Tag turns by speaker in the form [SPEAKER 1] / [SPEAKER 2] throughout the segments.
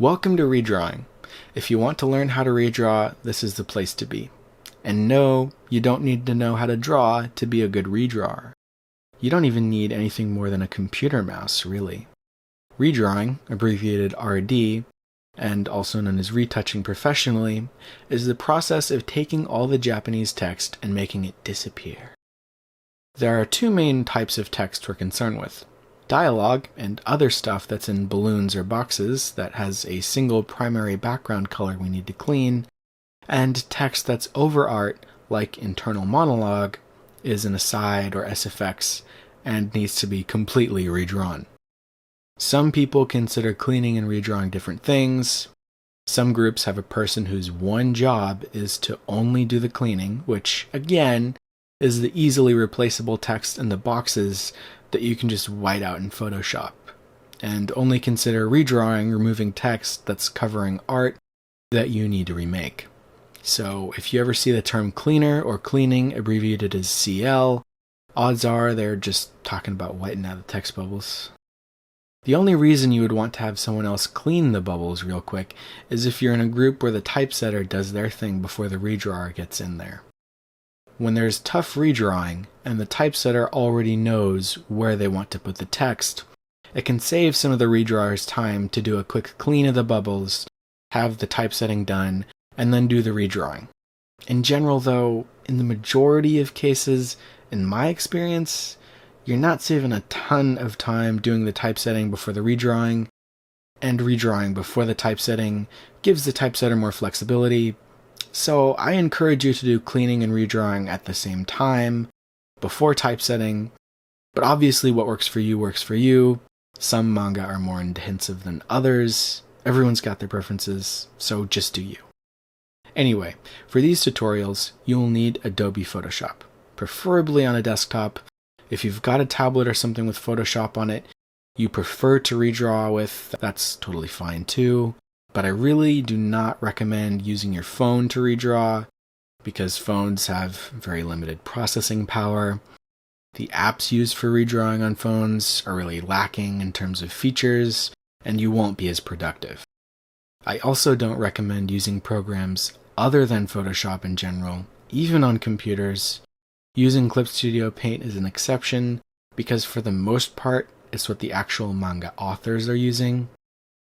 [SPEAKER 1] Welcome to Redrawing. If you want to learn how to redraw, this is the place to be. And no, you don't need to know how to draw to be a good redrawer. You don't even need anything more than a computer mouse, really. Redrawing, abbreviated RD, and also known as retouching professionally, is the process of taking all the Japanese text and making it disappear. There are two main types of text we're concerned with. Dialogue and other stuff that's in balloons or boxes that has a single primary background color we need to clean, and text that's over art, like internal monologue, is an aside or SFX and needs to be completely redrawn. Some people consider cleaning and redrawing different things. Some groups have a person whose one job is to only do the cleaning, which, again, is the easily replaceable text in the boxes that you can just white out in Photoshop, and only consider redrawing removing text that's covering art that you need to remake. So if you ever see the term cleaner or cleaning abbreviated as CL, odds are they're just talking about whitening out the text bubbles. The only reason you would want to have someone else clean the bubbles real quick is if you're in a group where the typesetter does their thing before the redrawer gets in there. When there's tough redrawing and the typesetter already knows where they want to put the text, it can save some of the redrawer's time to do a quick clean of the bubbles, have the typesetting done, and then do the redrawing. In general, though, in the majority of cases, in my experience, you're not saving a ton of time doing the typesetting before the redrawing, and redrawing before the typesetting gives the typesetter more flexibility. So I encourage you to do cleaning and redrawing at the same time, before typesetting, but obviously what works for you works for you. Some manga are more intensive than others. Everyone's got their preferences, so just do you. Anyway, for these tutorials, you'll need Adobe Photoshop, preferably on a desktop. If you've got a tablet or something with Photoshop on it you prefer to redraw with, that's totally fine too. But I really do not recommend using your phone to redraw because phones have very limited processing power. The apps used for redrawing on phones are really lacking in terms of features, and you won't be as productive. I also don't recommend using programs other than Photoshop in general, even on computers. Using Clip Studio Paint is an exception because for the most part, it's what the actual manga authors are using.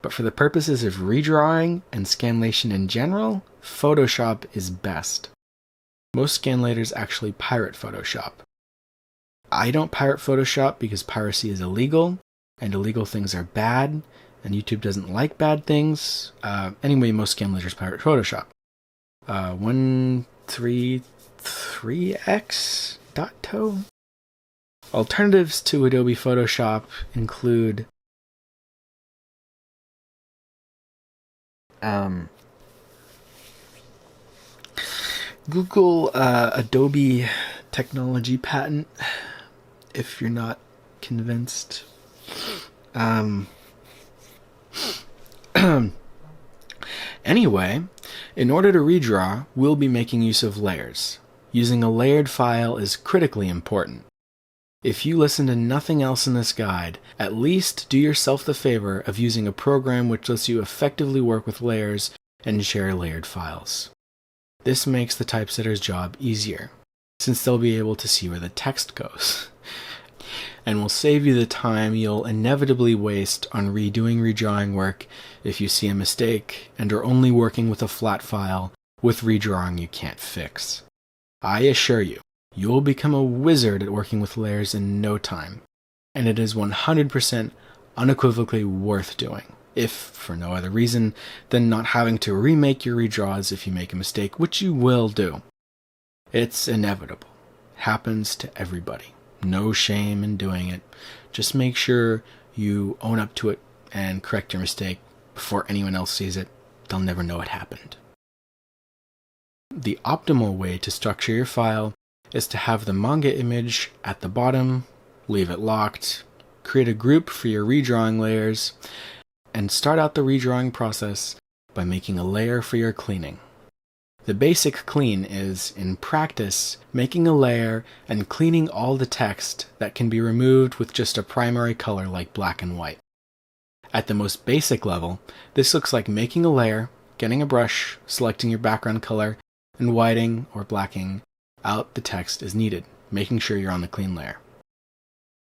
[SPEAKER 1] But for the purposes of redrawing and scanlation in general, Photoshop is best. Most scanlators actually pirate Photoshop. I don't pirate Photoshop because piracy is illegal, and illegal things are bad, and YouTube doesn't like bad things. Anyway, most scanlators pirate Photoshop. 133x.to. Alternatives to Adobe Photoshop include Google Adobe technology patent if you're not convinced. Anyway, in order to redraw, we'll be making use of layers. Using a layered file is critically important. If you listen to nothing else in this guide, at least do yourself the favor of using a program which lets you effectively work with layers and share layered files. This makes the typesetter's job easier, since they'll be able to see where the text goes, and will save you the time you'll inevitably waste on redoing redrawing work if you see a mistake and are only working with a flat file with redrawing you can't fix. I assure you, you will become a wizard at working with layers in no time, and it is 100% unequivocally worth doing, if for no other reason than not having to remake your redraws if you make a mistake, which you will do. It's inevitable. Happens to everybody. No shame in doing it. Just make sure you own up to it and correct your mistake before anyone else sees it. They'll never know it happened. The optimal way to structure your file is to have the manga image at the bottom, leave it locked, create a group for your redrawing layers, and start out the redrawing process by making a layer for your cleaning. The basic clean is, in practice, making a layer and cleaning all the text that can be removed with just a primary color like black and white. At the most basic level, this looks like making a layer, getting a brush, selecting your background color, and whiting or blacking out the text as needed, making sure you're on the clean layer.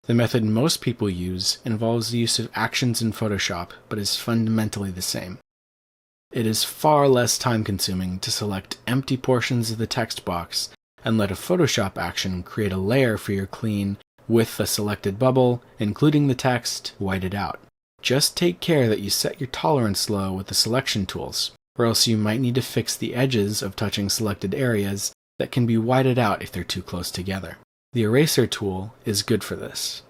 [SPEAKER 1] The method most people use involves the use of actions in Photoshop, but is fundamentally the same. It is far less time-consuming to select empty portions of the text box and let a Photoshop action create a layer for your clean with the selected bubble, including the text, whited out. Just take care that you set your tolerance low with the selection tools, or else you might need to fix the edges of touching selected areas that can be whited out if they're too close together. The eraser tool is good for this.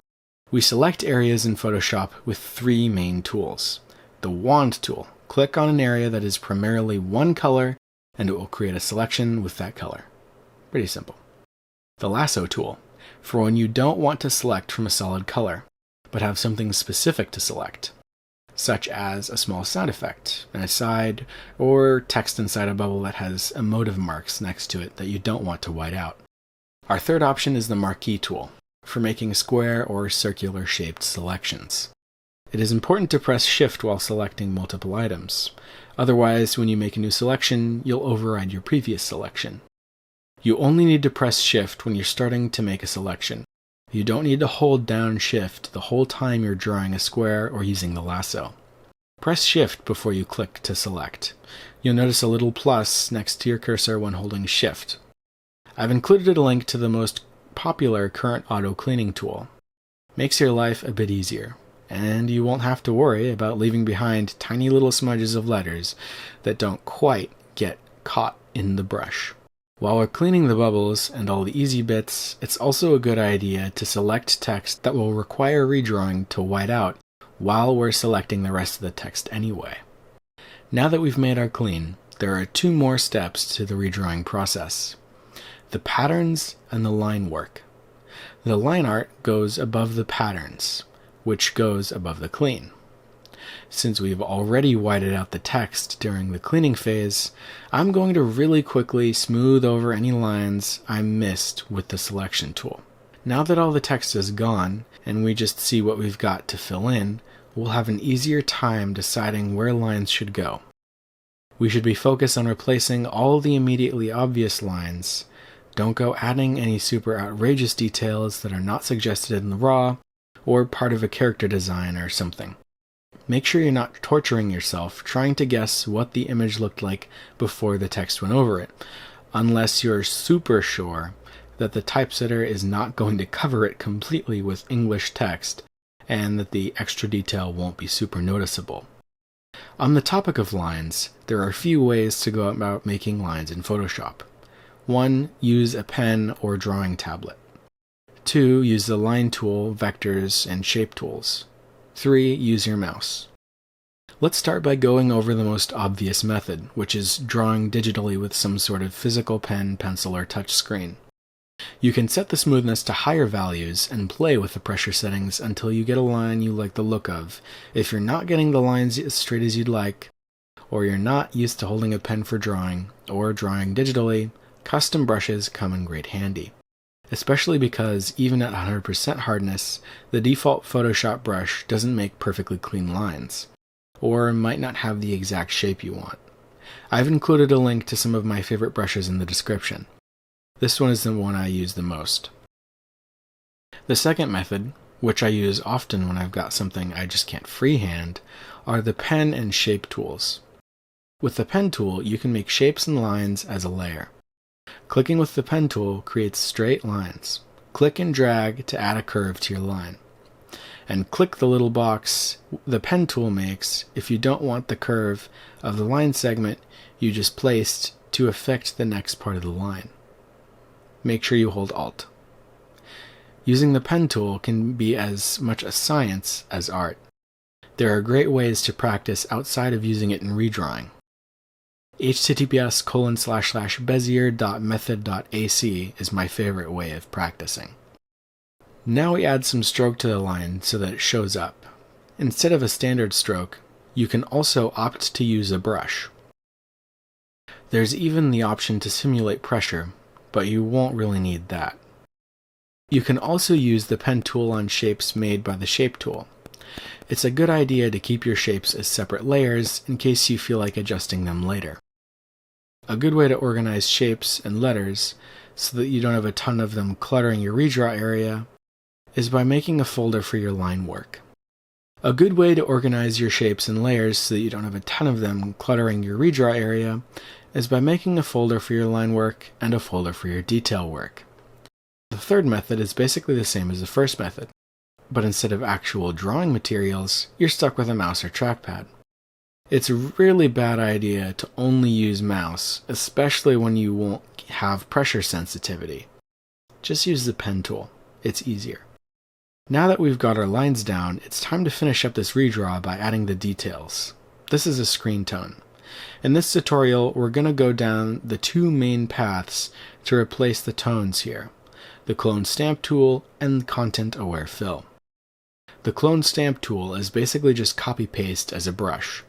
[SPEAKER 1] We select areas in Photoshop with three main tools. The wand tool. Click on an area that is primarily one color, and it will create a selection with that color. Pretty simple. The lasso tool. For when you don't want to select from a solid color, but have something specific to select, such as a small sound effect, an aside, or text inside a bubble that has emotive marks next to it that you don't want to white out. Our third option is the marquee tool, for making square or circular shaped selections. It is important to press Shift while selecting multiple items. Otherwise, when you make a new selection, you'll override your previous selection. You only need to press Shift when you're starting to make a selection. You don't need to hold down Shift the whole time you're drawing a square or using the lasso. Press Shift before you click to select. You'll notice a little plus next to your cursor when holding Shift. I've included a link to the most popular current auto cleaning tool. Makes your life a bit easier, and you won't have to worry about leaving behind tiny little smudges of letters that don't quite get caught in the brush. While we're cleaning the bubbles and all the easy bits, it's also a good idea to select text that will require redrawing to white out while we're selecting the rest of the text anyway. Now that we've made our clean, there are two more steps to the redrawing process. The patterns and the line work. The line art goes above the patterns, which goes above the clean. Since we've already whited out the text during the cleaning phase, I'm going to really quickly smooth over any lines I missed with the selection tool. Now that all the text is gone, and we just see what we've got to fill in, we'll have an easier time deciding where lines should go. We should be focused on replacing all the immediately obvious lines. Don't go adding any super outrageous details that are not suggested in the raw, or part of a character design or something. Make sure you're not torturing yourself trying to guess what the image looked like before the text went over it, unless you're super sure that the typesetter is not going to cover it completely with English text, and that the extra detail won't be super noticeable. On the topic of lines, there are a few ways to go about making lines in Photoshop. 1. Use a pen or drawing tablet. 2. Use the line tool, vectors, and shape tools. 3. Use your mouse. Let's start by going over the most obvious method, which is drawing digitally with some sort of physical pen, pencil, or touch screen. You can set the smoothness to higher values and play with the pressure settings until you get a line you like the look of. If you're not getting the lines as straight as you'd like, or you're not used to holding a pen for drawing, or drawing digitally, custom brushes come in great handy. Especially because, even at 100% hardness, the default Photoshop brush doesn't make perfectly clean lines, or might not have the exact shape you want. I've included a link to some of my favorite brushes in the description. This one is the one I use the most. The second method, which I use often when I've got something I just can't freehand, are the pen and shape tools. With the pen tool, you can make shapes and lines as a layer. Clicking with the pen tool creates straight lines. Click and drag to add a curve to your line. And click the little box the pen tool makes if you don't want the curve of the line segment you just placed to affect the next part of the line. Make sure you hold Alt. Using the pen tool can be as much a science as art. There are great ways to practice outside of using it in redrawing. https://bezier.method.ac is my favorite way of practicing. Now we add some stroke to the line so that it shows up. Instead of a standard stroke, you can also opt to use a brush. There's even the option to simulate pressure, but you won't really need that. You can also use the pen tool on shapes made by the shape tool. It's a good idea to keep your shapes as separate layers in case you feel like adjusting them later. A good way to organize shapes and letters so that you don't have a ton of them cluttering your redraw area is by making a folder for your line work. A good way to organize your shapes and layers so that you don't have a ton of them cluttering your redraw area is by making a folder for your line work and a folder for your detail work. The third method is basically the same as the first method, but instead of actual drawing materials, you're stuck with a mouse or trackpad. It's a really bad idea to only use mouse, especially when you won't have pressure sensitivity. Just use the pen tool. It's easier. Now that we've got our lines down, it's time to finish up this redraw by adding the details. This is a screen tone. In this tutorial, we're going to go down the two main paths to replace the tones here: the clone stamp tool and content aware fill. The clone stamp tool is basically just copy-paste as a brush.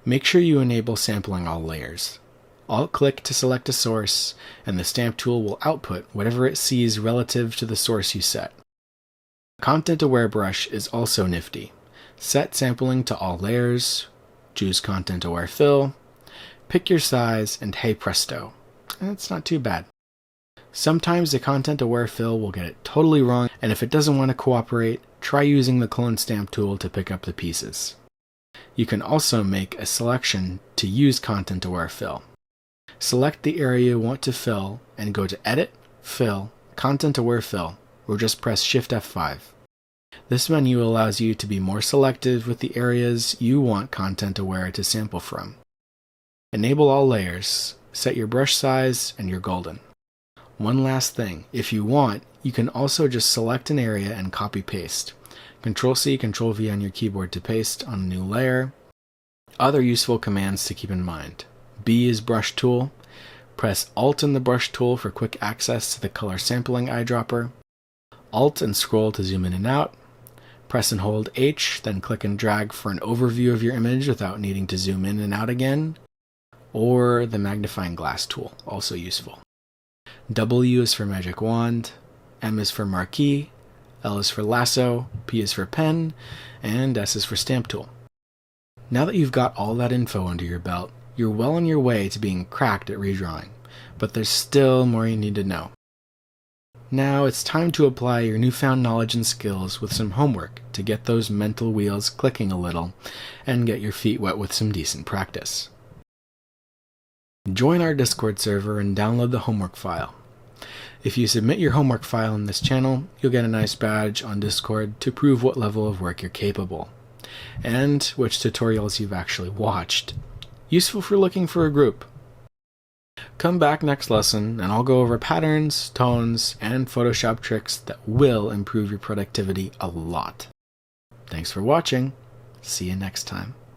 [SPEAKER 1] Make sure you enable sampling all layers. Alt-click to select a source, and the stamp tool will output whatever it sees relative to the source you set. Content aware brush is also nifty. Set sampling to all layers, choose content aware fill, pick your size, and hey presto. That's not too bad. Sometimes the content aware fill will get it totally wrong, and if it doesn't want to cooperate, try using the clone stamp tool to pick up the pieces. You can also make a selection to use content aware fill. Select the area you want to fill and go to Edit, Fill, Content Aware Fill, or just press Shift F5. This menu allows you to be more selective with the areas you want content aware to sample from. Enable all layers, set your brush size, and you're golden. One last thing, if you want, you can also just select an area and copy-paste. Ctrl-C, Ctrl-V on your keyboard to paste on a new layer. Other useful commands to keep in mind. B is brush tool. Press Alt in the brush tool for quick access to the color sampling eyedropper. Alt and scroll to zoom in and out. Press and hold H, then click and drag for an overview of your image without needing to zoom in and out again. Or the magnifying glass tool, also useful. W is for magic wand. M is for marquee. L is for lasso, P is for pen, and S is for stamp tool. Now that you've got all that info under your belt, you're well on your way to being cracked at redrawing, but there's still more you need to know. Now it's time to apply your newfound knowledge and skills with some homework to get those mental wheels clicking a little and get your feet wet with some decent practice. Join our Discord server and download the homework file. If you submit your homework file in this channel, you'll get a nice badge on Discord to prove what level of work you're capable, and which tutorials you've actually watched. Useful for looking for a group. Come back next lesson and I'll go over patterns, tones, and Photoshop tricks that will improve your productivity a lot. Thanks for watching. See you next time.